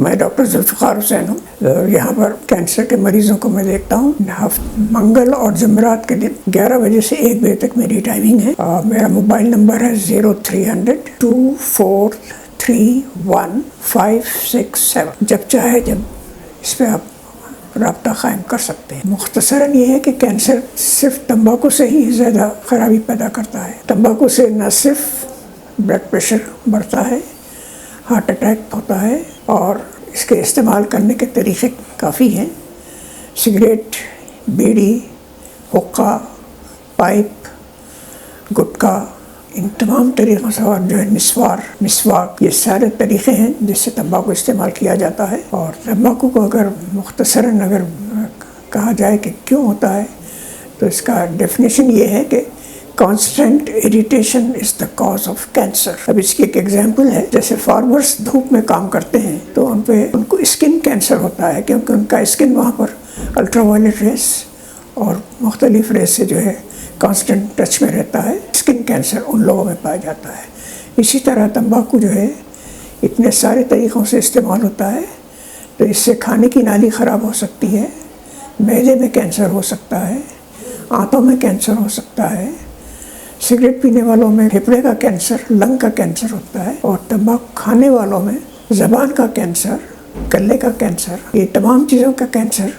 میں ڈاکٹر ذوالفقار حسین ہوں. یہاں پر کینسر کے مریضوں کو میں دیکھتا ہوں. منگل اور جمعرات کے دن 11 بجے سے 1 بجے تک میری ٹائمنگ ہے. میرا موبائل نمبر ہے 0300-2431567. جب چاہے جب اس پہ آپ رابطہ قائم کر سکتے ہیں. مختصراً یہ ہے کہ کینسر صرف تمباکو سے ہی زیادہ خرابی پیدا کرتا ہے. تمباکو سے نہ صرف بلڈ پریشر بڑھتا ہے، ہارٹ اٹیک ہوتا ہے، اور اس کے استعمال کرنے کے طریقے کافی ہیں. سگریٹ، بیڑی، حقہ، پائپ، گٹکا، ان تمام طریقوں سے، اور جو ہے مسواک، یہ سارے طریقے ہیں جس سے تمباکو استعمال کیا جاتا ہے. اور تمباکو کو اگر مختصراً اگر کہا جائے کہ کیوں ہوتا ہے تو اس کا ڈیفینیشن یہ ہے کہ constant irritation is the cause of cancer. اب اس کی ایک ایگزامپل ہے، جیسے فارمرز دھوپ میں کام کرتے ہیں تو ان کو اسکن کینسر ہوتا ہے، کیونکہ ان کا اسکن وہاں پر الٹرا وائلٹ ریز اور مختلف ریز سے جو ہے کانسٹنٹ ٹچ میں رہتا ہے. اسکن کینسر ان لوگوں میں پایا جاتا ہے. اسی طرح تمباکو جو ہے اتنے سارے طریقوں سے استعمال ہوتا ہے تو اس سے کھانے کی نالی خراب ہو سکتی ہے، معدے میں کینسر ہو سکتا ہے، آنتوں میں کینسر ہو سکتا ہے. سگریٹ پینے والوں میں پھیپھڑے کا کینسر، لنگ کا کینسر ہوتا ہے، اور تمباکو کھانے والوں میں زبان کا کینسر، گلے کا کینسر. یہ تمام چیزوں کا کینسر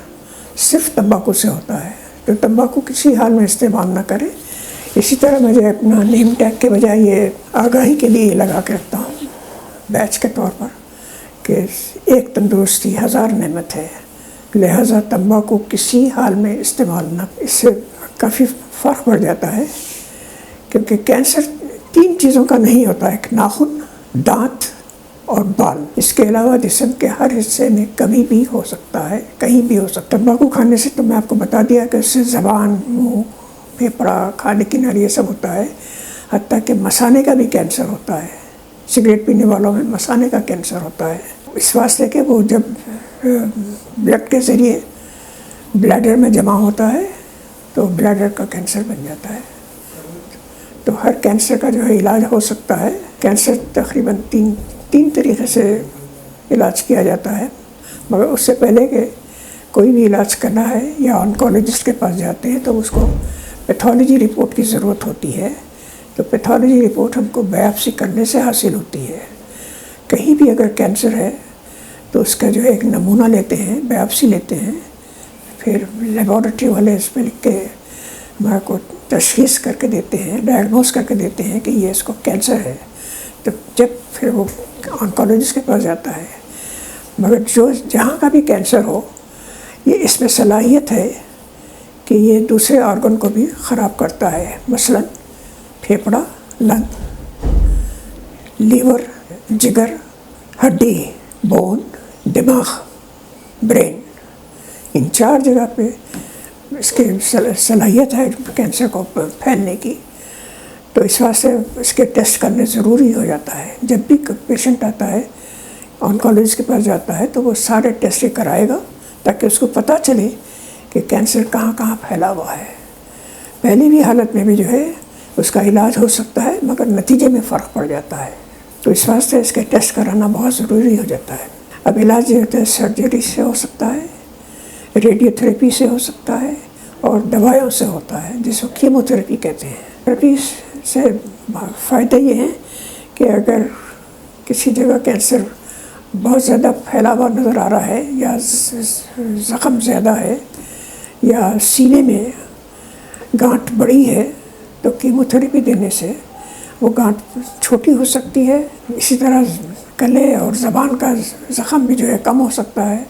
صرف تمباکو سے ہوتا ہے. تو تمباکو کسی حال میں استعمال نہ کرے. اسی طرح مجھے اپنا نیم ٹیگ کے بجائے یہ آگاہی کے لیے لگا کے رکھتا ہوں بیچ کے طور پر کہ ایک تندرستی 1000 نعمت ہے، لہٰذا تمباکو کسی حال میں استعمال نہ. اس سے کافی فرق پڑ جاتا ہے، کیونکہ کینسر 3 چیزوں کا نہیں ہوتا ہے: ایک ناخن، دانت اور بال. اس کے علاوہ جسم کے ہر حصے میں کبھی بھی ہو سکتا ہے، کہیں بھی ہو سکتا ہے. تمباکو کھانے سے تو میں آپ کو بتا دیا کہ اس سے زبان، منہ، پھیپھڑا، کھانے کی نالی، یہ سب ہوتا ہے. حتیٰ کہ مثانے کا بھی کینسر ہوتا ہے. سگریٹ پینے والوں میں مثانے کا کینسر ہوتا ہے، اس واسطے کہ وہ جب بلڈ کے ذریعے بلیڈر میں جمع ہوتا ہے تو بلیڈر کا کینسر بن جاتا ہے. تو ہر کینسر کا جو ہے علاج ہو سکتا ہے. کینسر تقریباً تین طریقے سے علاج کیا جاتا ہے، مگر اس سے پہلے کہ کوئی بھی علاج کرنا ہے یا آنکولوجسٹ کے پاس جاتے ہیں تو اس کو پیتھولوجی رپورٹ کی ضرورت ہوتی ہے. تو پیتھولوجی رپورٹ ہم کو بایوپسی کرنے سے حاصل ہوتی ہے. کہیں بھی اگر کینسر ہے تو اس کا جو ہے ایک نمونہ لیتے ہیں، بایوپسی لیتے ہیں، پھر لیبارٹری والے اس میں لکھ کے ہمارے کو تشخیص کر کے دیتے ہیں، ڈائگنوز کر کے دیتے ہیں کہ یہ اس کو کینسر ہے. تو جب پھر وہ آنکولوجسٹ کے پاس جاتا ہے. مگر جہاں کا بھی کینسر ہو، یہ اس میں صلاحیت ہے کہ یہ دوسرے آرگن کو بھی خراب کرتا ہے. مثلاً پھیپھڑا، لنگ، لیور، جگر، ہڈی، بون، دماغ، برین، ان 4 جگہ پہ اس کی صلاحیت ہے کینسر کو پھیلنے کی. تو اس واسطے اس کے ٹیسٹ کرنے ضروری ہو جاتا ہے. جب بھی پیشنٹ آتا ہے آنکولوجسٹ کے پاس جاتا ہے تو وہ سارے ٹیسٹ کرائے گا تاکہ اس کو پتہ چلے کہ کینسر کہاں کہاں پھیلا ہوا ہے. پہلی بھی حالت میں بھی جو ہے اس کا علاج ہو سکتا ہے، مگر نتیجے میں فرق پڑ جاتا ہے. تو اس واسطے اس کے ٹیسٹ کرانا بہت ضروری ہو جاتا ہے. اب علاج جو ہوتا ہے سرجری سے ہو سکتا ہے، ریڈیو تھراپی سے ہو سکتا ہے، اور دوائیوں سے ہوتا ہے جس کو کیمو تھراپی کہتے ہیں. تھراپی سے فائدہ یہ ہے کہ اگر کسی جگہ کینسر بہت زیادہ پھیلا ہوا نظر آ رہا ہے، یا زخم زیادہ ہے، یا سینے میں گانٹھ بڑی ہے، تو کیمو تھراپی دینے سے وہ گانٹھ چھوٹی ہو سکتی ہے. اسی طرح گلے اور زبان کا زخم بھی جو ہے کم ہو سکتا ہے.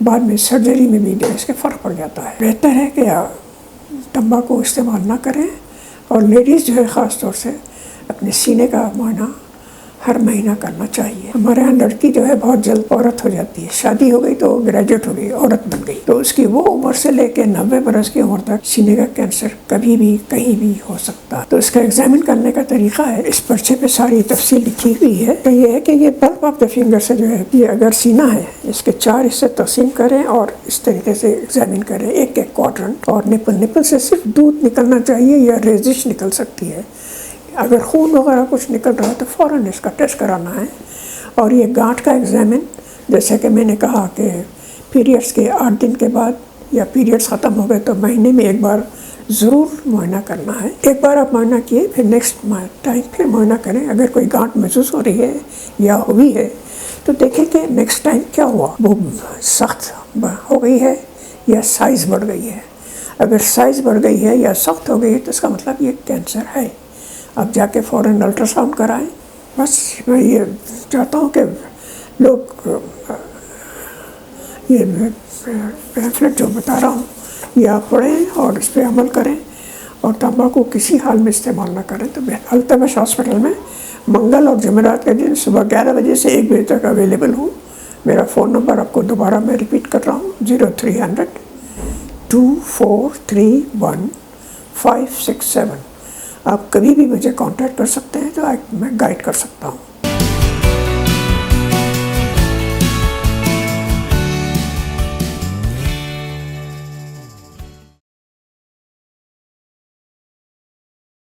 بعد میں سرجری میں بھی جو اس کے فرق پڑ جاتا ہے. بہتر ہے کہ تمباکو استعمال نہ کریں، اور لیڈیز جو ہے خاص طور سے اپنے سینے کا معائنہ ہر مہینہ کرنا چاہیے. ہمارے یہاں لڑکی جو ہے بہت جلد عورت ہو جاتی ہے. شادی ہو گئی تو گریجویٹ ہو گئی، عورت بن گئی، تو اس کی وہ عمر سے لے کے 90 برس کی عمر تک سینے کا کینسر کبھی بھی کہیں بھی ہو سکتا. تو اس کا ایگزامن کرنے کا طریقہ ہے، اس پرچے پہ ساری تفصیل لکھی ہوئی ہے. تو یہ ہے کہ یہ پلپ آف دا فنگر سے جو ہے، یہ اگر سینہ ہے اس کے 4 حصے تقسیم کریں اور اس طریقے سے ایگزامن کریں، ایک کوارٹرنٹ. اور نپل سے صرف دودھ نکلنا چاہیے یا ریزش نکل سکتی ہے. اگر خون وغیرہ کچھ نکل رہا ہے تو فوراً اس کا ٹیسٹ کرانا ہے. اور یہ گانٹھ کا ایگزامن جیسے کہ میں نے کہا کہ پیریڈس کے 8 دن کے بعد یا پیریڈس ختم ہو گئے تو مہینے میں ایک بار ضرور معائنہ کرنا ہے. ایک بار آپ معائنہ کیے پھر نیکسٹ ٹائم پھر معائنہ کریں. اگر کوئی گانٹھ محسوس ہو رہی ہے یا ہوئی ہے تو دیکھیں کہ نیکسٹ ٹائم کیا ہوا, وہ سخت ہو گئی ہے یا سائز بڑھ گئی ہے. اگر سائز بڑھ گئی ہے یا سخت ہو گئی ہے تو اس کا مطلب یہ کینسر ہے. اب جا کے فوراً الٹرا ساؤنڈ کرائیں. بس میں یہ چاہتا ہوں کہ لوگ یہ پیمفلٹ جو بتا رہا ہوں یہ آپ پڑھیں اور اس پہ عمل کریں, اور تمباکو کسی حال میں استعمال نہ کریں تو بہتر. التمش ہاسپٹل میں منگل اور جمعرات کے دن صبح 11 بجے سے 1 بجے تک اویلیبل ہوں. میرا فون نمبر آپ کو دوبارہ میں ریپیٹ کر رہا ہوں, 0300 2431 567. آپ کبھی بھی مجھے کانٹیکٹ کر سکتے ہیں تو میں گائیڈ کر سکتا ہوں.